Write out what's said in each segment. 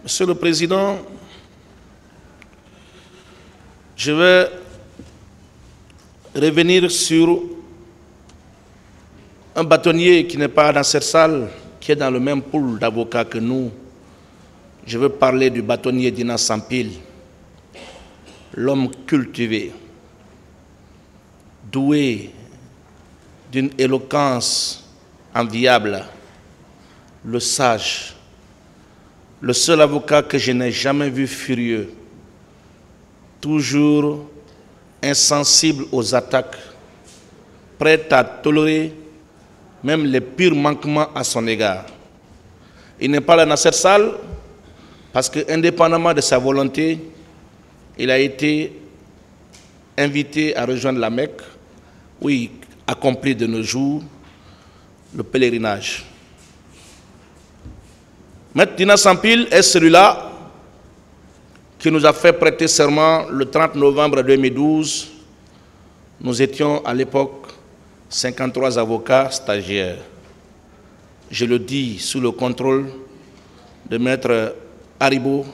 Monsieur le Président, je vais revenir sur un bâtonnier qui n'est pas dans cette salle, qui est dans le même pool d'avocats que nous. Je veux parler du bâtonnier Dina Sampil, l'homme cultivé, doué d'une éloquence enviable, le sage, le seul avocat que je n'ai jamais vu furieux, toujours insensible aux attaques, prêt à tolérer même les pires manquements à son égard. Il n'est pas là dans cette salle parce que, indépendamment de sa volonté, il a été invité à rejoindre la Mecque, où il accomplit de nos jours le pèlerinage. Maître Dina Sampil est celui-là qui nous a fait prêter serment le 30 novembre 2012. Nous étions à l'époque 53 avocats stagiaires. Je le dis sous le contrôle de Maître Haribo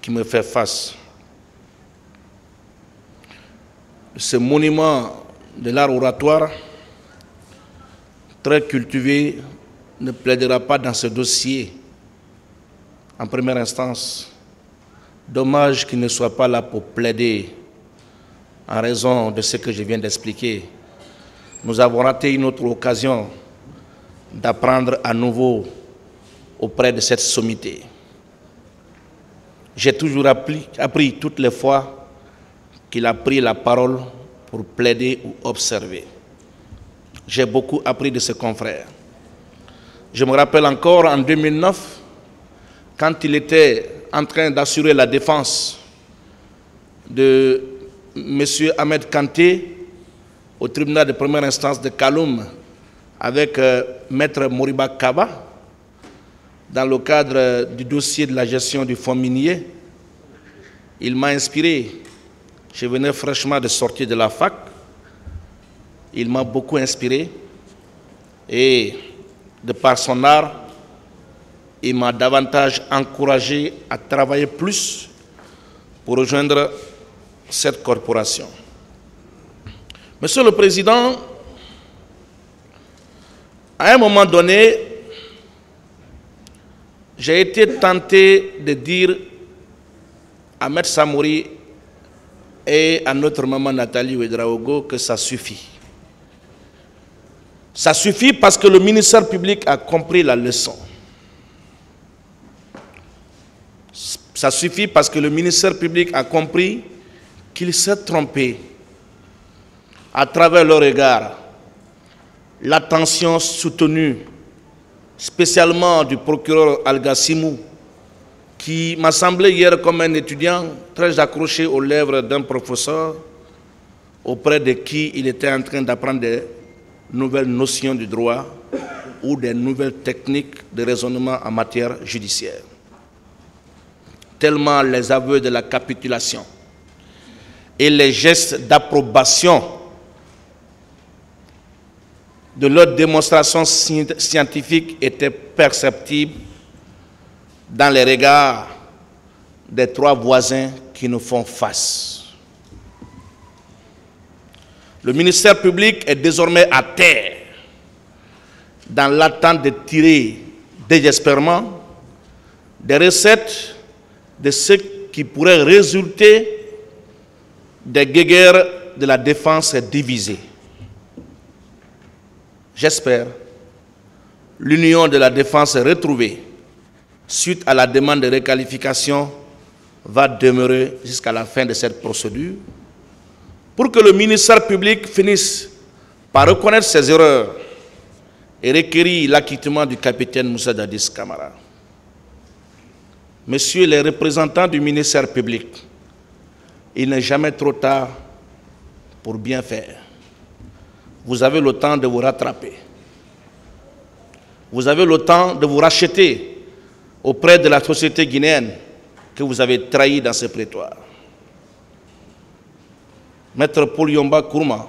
qui me fait face. Ce monument de l'art oratoire, très cultivé, ne plaidera pas dans ce dossier en première instance. Dommage qu'il ne soit pas là pour plaider en raison de ce que je viens d'expliquer. Nous avons raté une autre occasion d'apprendre à nouveau auprès de cette sommité. J'ai toujours appris toutes les fois qu'il a pris la parole pour plaider ou observer. J'ai beaucoup appris de ses confrères. Je me rappelle encore en 2009, quand il était en train d'assurer la défense de M. Ahmed Kanté au tribunal de première instance de Kaloum avec Maître Moriba Kaba dans le cadre du dossier de la gestion du fonds minier. Il m'a inspiré. Je venais fraîchement de sortir de la fac. Il m'a beaucoup inspiré et de par son art, il m'a davantage encouragé à travailler plus pour rejoindre cette corporation. Monsieur le Président, à un moment donné, j'ai été tenté de dire à Maître Samori et à notre maman Nathalie Ouedraogo que ça suffit. Ça suffit parce que le ministère public a compris la leçon. Ça suffit parce que le ministère public a compris qu'il s'est trompé à travers le regard, l'attention soutenue, spécialement du procureur Al-Gassimou, qui m'a semblé hier comme un étudiant très accroché aux lèvres d'un professeur auprès de qui il était en train d'apprendre des nouvelles notions du droit ou des nouvelles techniques de raisonnement en matière judiciaire. Tellement les aveux de la capitulation et les gestes d'approbation de leur démonstration scientifique étaient perceptibles dans les regards des trois voisins qui nous font face. Le ministère public est désormais à terre dans l'attente de tirer désespérément des recettes de ce qui pourrait résulter des guéguerres de la défense divisée. J'espère l'union de la défense retrouvée suite à la demande de requalification va demeurer jusqu'à la fin de cette procédure pour que le ministère public finisse par reconnaître ses erreurs et requérir l'acquittement du capitaine Moussa Dadis Camara. Messieurs les représentants du ministère public, il n'est jamais trop tard pour bien faire. Vous avez le temps de vous rattraper. Vous avez le temps de vous racheter auprès de la société guinéenne que vous avez trahi dans ce prétoire. Maître Paul Yomba Kourma,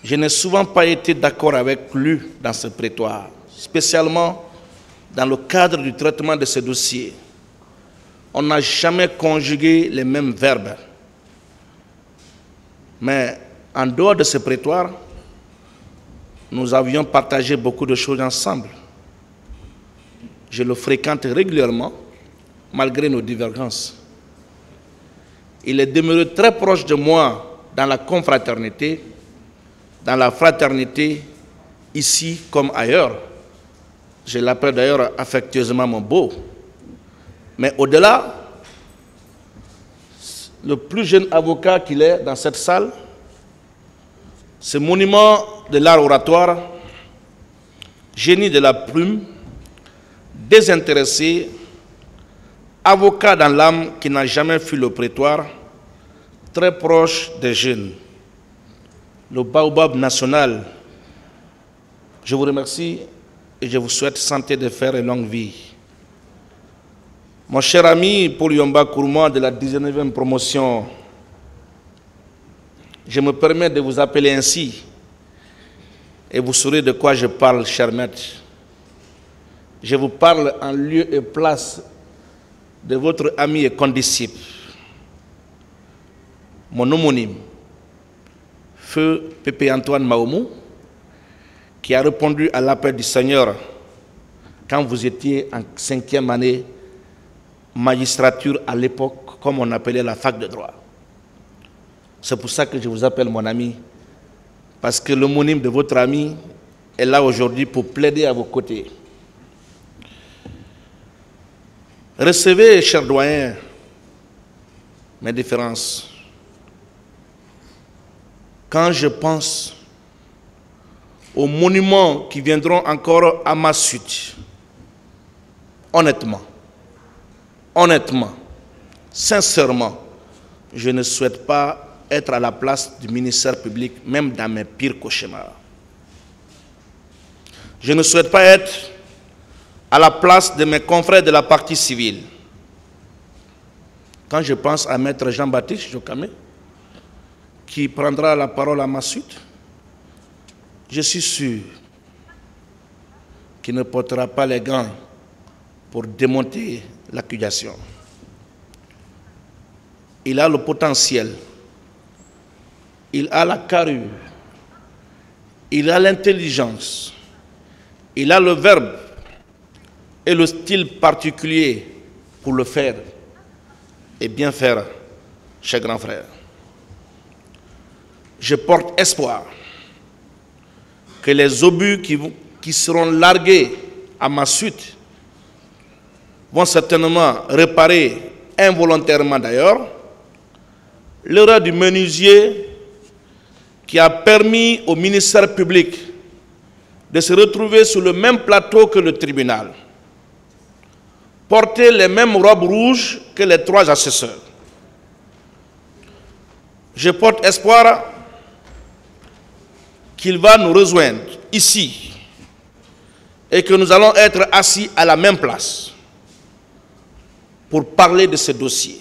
je n'ai souvent pas été d'accord avec lui dans ce prétoire, spécialement dans le cadre du traitement de ce dossier, on n'a jamais conjugué les mêmes verbes. Mais en dehors de ce prétoire, nous avions partagé beaucoup de choses ensemble. Je le fréquente régulièrement, malgré nos divergences. Il est demeuré très proche de moi dans la confraternité, dans la fraternité, ici comme ailleurs. Je l'appelle d'ailleurs affectueusement mon beau. Mais au-delà, le plus jeune avocat qu'il est dans cette salle, ce monument de l'art oratoire, génie de la plume, désintéressé, avocat dans l'âme qui n'a jamais fui le prétoire, très proche des jeunes, le baobab national. Je vous remercie et je vous souhaite santé de fer et longue vie. Mon cher ami Paul Yomba Kourouma de la 19e promotion, je me permets de vous appeler ainsi et vous saurez de quoi je parle, cher maître. Je vous parle en lieu et place de votre ami et condisciple, mon homonyme, Feu Pépé Antoine Maomou, qui a répondu à l'appel du Seigneur quand vous étiez en 5e année magistrature à l'époque, comme on appelait la fac de droit. C'est pour ça que je vous appelle mon ami, parce que l'homonyme de votre ami est là aujourd'hui pour plaider à vos côtés. Recevez, chers doyens, mes différences. Quand je pense aux monuments qui viendront encore à ma suite, honnêtement, sincèrement, je ne souhaite pas être à la place du ministère public, même dans mes pires cauchemars. Je ne souhaite pas être à la place de mes confrères de la partie civile. Quand je pense à Maître Jean-Baptiste Jokamé, qui prendra la parole à ma suite, je suis sûr qu'il ne portera pas les gants pour démonter l'accusation. Il a le potentiel, il a la carrure, il a l'intelligence, il a le verbe et le style particulier pour le faire et bien faire, chers grands frères. Je porte espoir que les obus qui seront largués à ma suite vont certainement réparer, involontairement d'ailleurs, l'erreur du menuisier qui a permis au ministère public de se retrouver sur le même plateau que le tribunal, porter les mêmes robes rouges que les 3 assesseurs. Je porte espoir qu'il va nous rejoindre ici et que nous allons être assis à la même place pour parler de ce dossier.